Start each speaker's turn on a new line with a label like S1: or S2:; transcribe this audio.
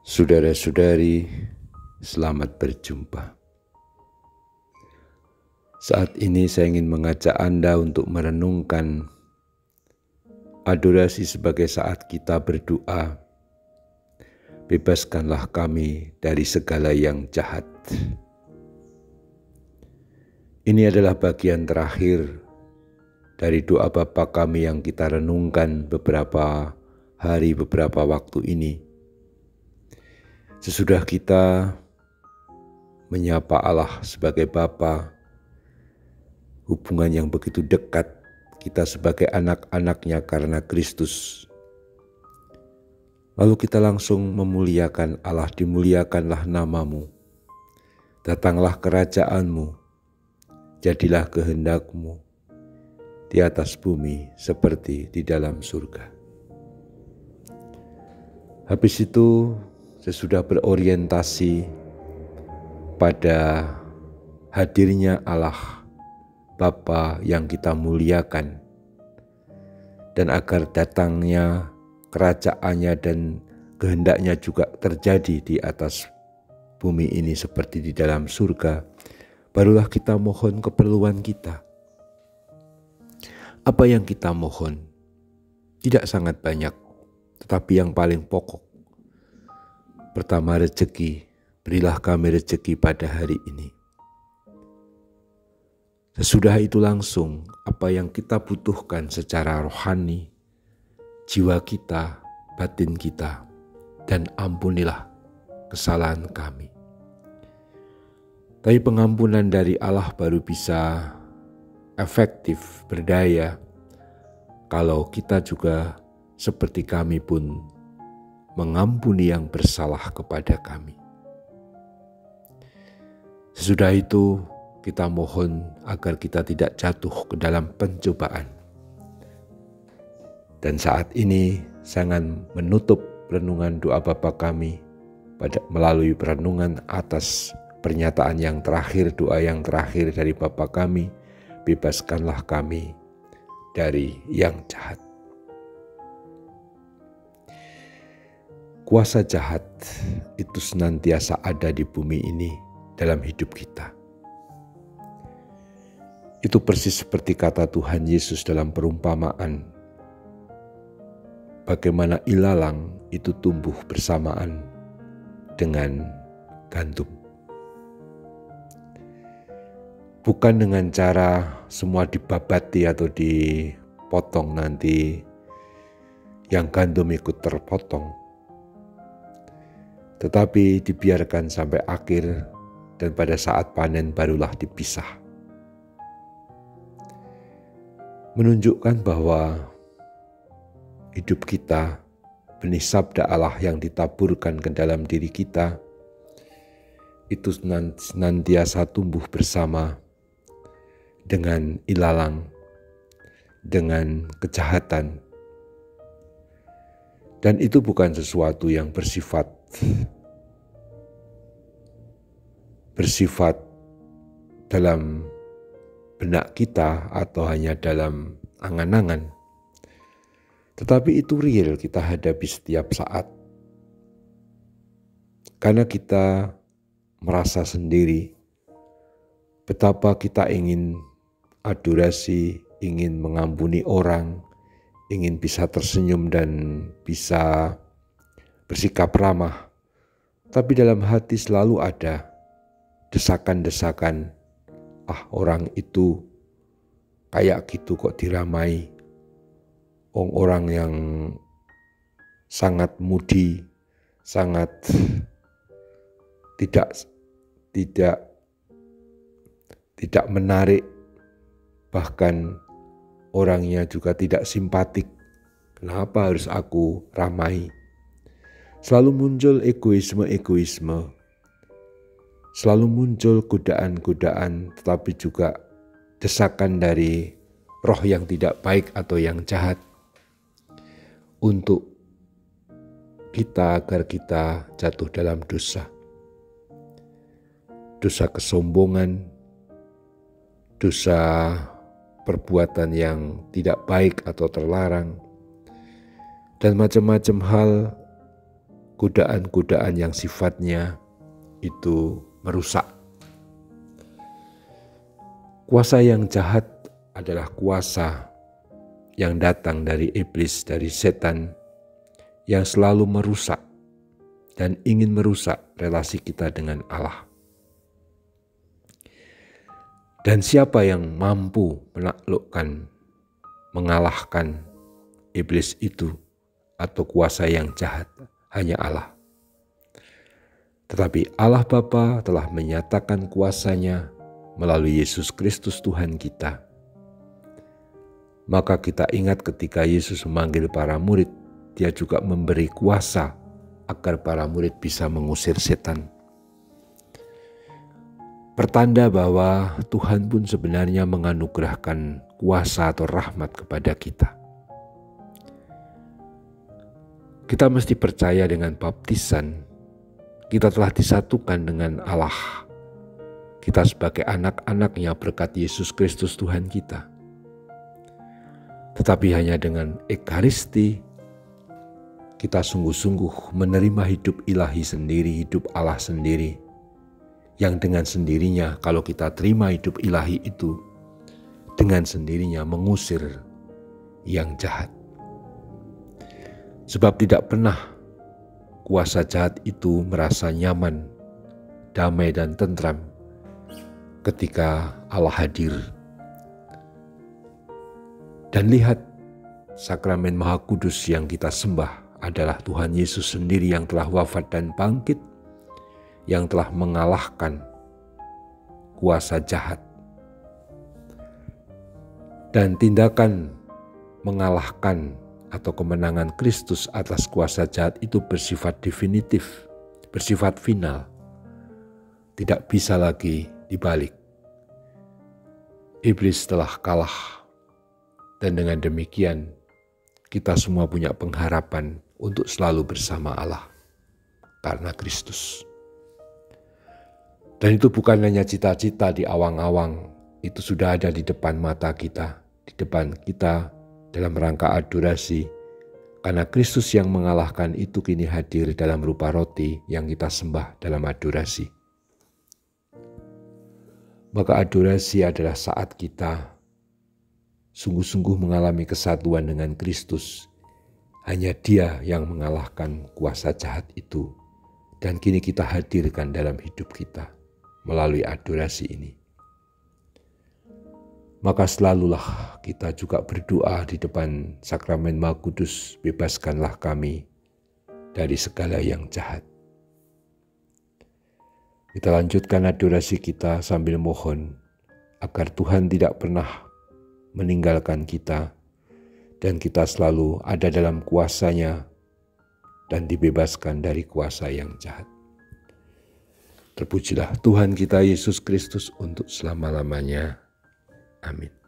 S1: Saudara-saudari, selamat berjumpa. Saat ini saya ingin mengajak Anda untuk merenungkan adorasi sebagai saat kita berdoa. Bebaskanlah kami dari segala yang jahat. Ini adalah bagian terakhir dari doa Bapa kami yang kita renungkan beberapa waktu ini. Sesudah kita menyapa Allah sebagai Bapa, hubungan yang begitu dekat kita sebagai anak-anaknya karena Kristus. Lalu kita langsung memuliakan Allah, dimuliakanlah namamu, datanglah kerajaanmu, jadilah kehendakmu di atas bumi seperti di dalam surga. Habis itu sesudah berorientasi pada hadirnya Allah Bapa yang kita muliakan, dan agar datangnya kerajaannya dan kehendaknya juga terjadi di atas bumi ini seperti di dalam surga, barulah kita mohon keperluan kita. Apa yang kita mohon? Tidak sangat banyak, tetapi yang paling pokok. Pertama, rezeki. Berilah kami rezeki pada hari ini. Sesudah itu langsung apa yang kita butuhkan secara rohani, jiwa kita, batin kita, dan ampunilah kesalahan kami. Tapi pengampunan dari Allah baru bisa efektif, berdaya, kalau kita juga seperti kami pun mengampuni yang bersalah kepada kami. Sesudah itu kita mohon agar kita tidak jatuh ke dalam pencobaan. Dan saat ini saya akan menutup renungan doa Bapa kami melalui perenungan atas pernyataan yang terakhir, doa yang terakhir dari Bapa kami, bebaskanlah kami dari yang jahat. Kuasa jahat itu senantiasa ada di bumi ini dalam hidup kita. Itu persis seperti kata Tuhan Yesus dalam perumpamaan. Bagaimana ilalang itu tumbuh bersamaan dengan gandum. Bukan dengan cara semua dibabati atau dipotong nanti yang gandum ikut terpotong. Tetapi dibiarkan sampai akhir dan pada saat panen barulah dipisah. Menunjukkan bahwa hidup kita, benih sabda Allah yang ditaburkan ke dalam diri kita, itu senantiasa tumbuh bersama dengan ilalang, dengan kejahatan. Dan itu bukan sesuatu yang bersifat dalam benak kita atau hanya dalam angan-angan. Tetapi itu real kita hadapi setiap saat. Karena kita merasa sendiri betapa kita ingin adorasi, ingin mengampuni orang, ingin bisa tersenyum dan bisa bersikap ramah. Tapi dalam hati selalu ada desakan-desakan, orang itu kayak gitu kok diramai. Orang yang sangat mudi, sangat tidak menarik, bahkan orangnya juga tidak simpatik. Kenapa harus aku ramai? Selalu muncul egoisme, selalu muncul godaan-godaan, tetapi juga desakan dari roh yang tidak baik atau yang jahat untuk kita agar kita jatuh dalam dosa. Dosa kesombongan, dosa perbuatan yang tidak baik atau terlarang, dan macam-macam hal godaan-godaan yang sifatnya itu merusak. Kuasa yang jahat adalah kuasa yang datang dari iblis, dari setan, yang selalu merusak dan ingin merusak relasi kita dengan Allah. Dan siapa yang mampu menaklukkan, mengalahkan iblis itu atau kuasa yang jahat? Hanya Allah. Tetapi Allah Bapa telah menyatakan kuasa-Nya melalui Yesus Kristus Tuhan kita. Maka kita ingat ketika Yesus memanggil para murid, Dia juga memberi kuasa agar para murid bisa mengusir setan. Pertanda bahwa Tuhan pun sebenarnya menganugerahkan kuasa atau rahmat kepada kita. Kita mesti percaya dengan baptisan, kita telah disatukan dengan Allah. Kita sebagai anak-anak-Nya berkat Yesus Kristus Tuhan kita. Tetapi hanya dengan ekaristi, kita sungguh-sungguh menerima hidup ilahi sendiri, hidup Allah sendiri. Yang dengan sendirinya kalau kita terima hidup ilahi itu, dengan sendirinya mengusir yang jahat. Sebab tidak pernah kuasa jahat itu merasa nyaman, damai dan tentram ketika Allah hadir. Dan lihat, sakramen Maha Kudus yang kita sembah adalah Tuhan Yesus sendiri yang telah wafat dan bangkit, yang telah mengalahkan kuasa jahat. Dan tindakan mengalahkan atau kemenangan Kristus atas kuasa jahat itu bersifat definitif, bersifat final. Tidak bisa lagi dibalik. Iblis telah kalah. Dan dengan demikian, kita semua punya pengharapan untuk selalu bersama Allah karena Kristus. Dan itu bukan hanya cita-cita di awang-awang, itu sudah ada di depan mata kita, di depan kita dalam rangka adorasi. Karena Kristus yang mengalahkan itu kini hadir dalam rupa roti yang kita sembah dalam adorasi. Maka adorasi adalah saat kita sungguh-sungguh mengalami kesatuan dengan Kristus. Hanya Dia yang mengalahkan kuasa jahat itu. Dan kini kita hadirkan dalam hidup kita melalui adorasi ini. Maka selalulah kita juga berdoa di depan sakramen Maha Kudus, bebaskanlah kami dari segala yang jahat. Kita lanjutkan adorasi kita sambil mohon agar Tuhan tidak pernah meninggalkan kita dan kita selalu ada dalam kuasa-Nya dan dibebaskan dari kuasa yang jahat. Terpujilah Tuhan kita Yesus Kristus untuk selama-lamanya. Amin.